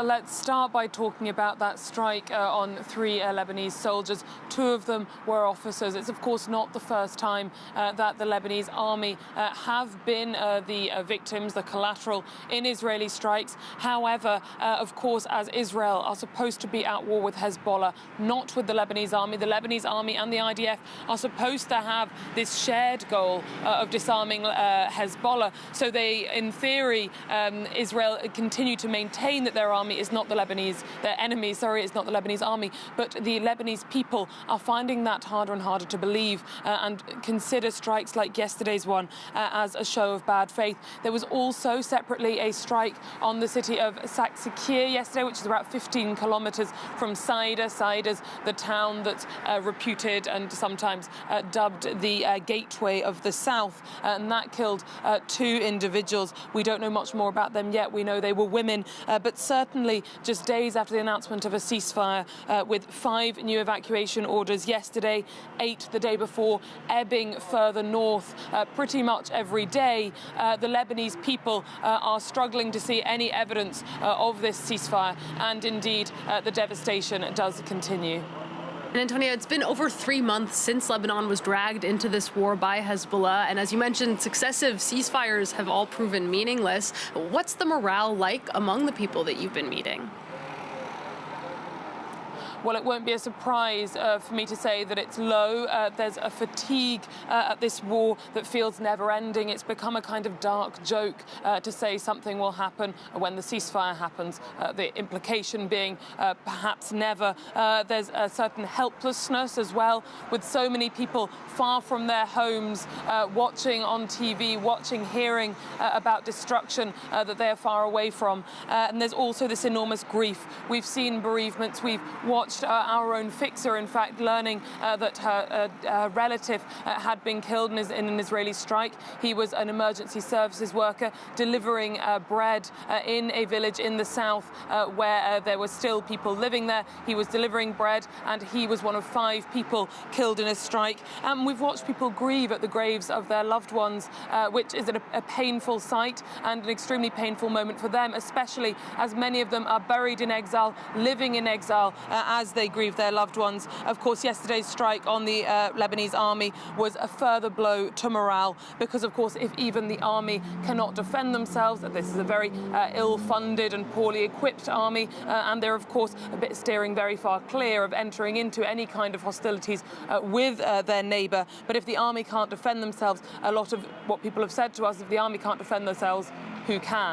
Let's start by talking about that strike on three Lebanese soldiers. Two of them were officers. It's, of course, not the first time that the Lebanese army have been the victims, the collateral in Israeli strikes. However, of course, as Israel are supposed to be at war with Hezbollah, not with the Lebanese army and the IDF are supposed to have this shared goal of disarming Hezbollah. So they, in theory, Israel continue to maintain that their army is not the Lebanese, their enemy, is not the Lebanese army, but the Lebanese people are finding that harder and harder to believe and consider strikes like yesterday's one as a show of bad faith. There was also separately a strike on the city of Saksikir yesterday, which is about 15 kilometers from Saida. Saida's the town that's reputed and sometimes dubbed the gateway of the south, and that killed two individuals. We don't know much more about them yet. We know they were women, but certainly just days after the announcement of a ceasefire with 5 new evacuation orders yesterday, 8 the day before, ebbing further north pretty much every day, the Lebanese people are struggling to see any evidence of this ceasefire, and indeed the devastation does continue. And Antonia, it's been over 3 months since Lebanon was dragged into this war by Hezbollah. And as you mentioned, successive ceasefires have all proven meaningless. What's the morale like among the people that you've been meeting? Well, it won't be a surprise for me to say that it's low. There's a fatigue at this war that feels never-ending. It's become a kind of dark joke to say something will happen when the ceasefire happens, the implication being perhaps never. There's a certain helplessness as well, with so many people far from their homes, watching on TV, hearing about destruction that they are far away from. And there's also this enormous grief. We've seen bereavements. We've watched our own fixer, in fact, learning that her relative had been killed in an Israeli strike. He was an emergency services worker delivering bread in a village in the south where there were still people living there. He was delivering bread, and he was one of 5 people killed in a strike. We've watched people grieve at the graves of their loved ones, which is a painful sight and an extremely painful moment for them, especially as many of them are buried in exile, living in exile as they grieve their loved ones. Of course, yesterday's strike on the Lebanese army was a further blow to morale, because, of course, if even the army cannot defend themselves, this is a very ill-funded and poorly equipped army, and they're, of course, steering very far clear of entering into any kind of hostilities with their neighbour. But if the army can't defend themselves, a lot of what people have said to us, if the army can't defend themselves, who can?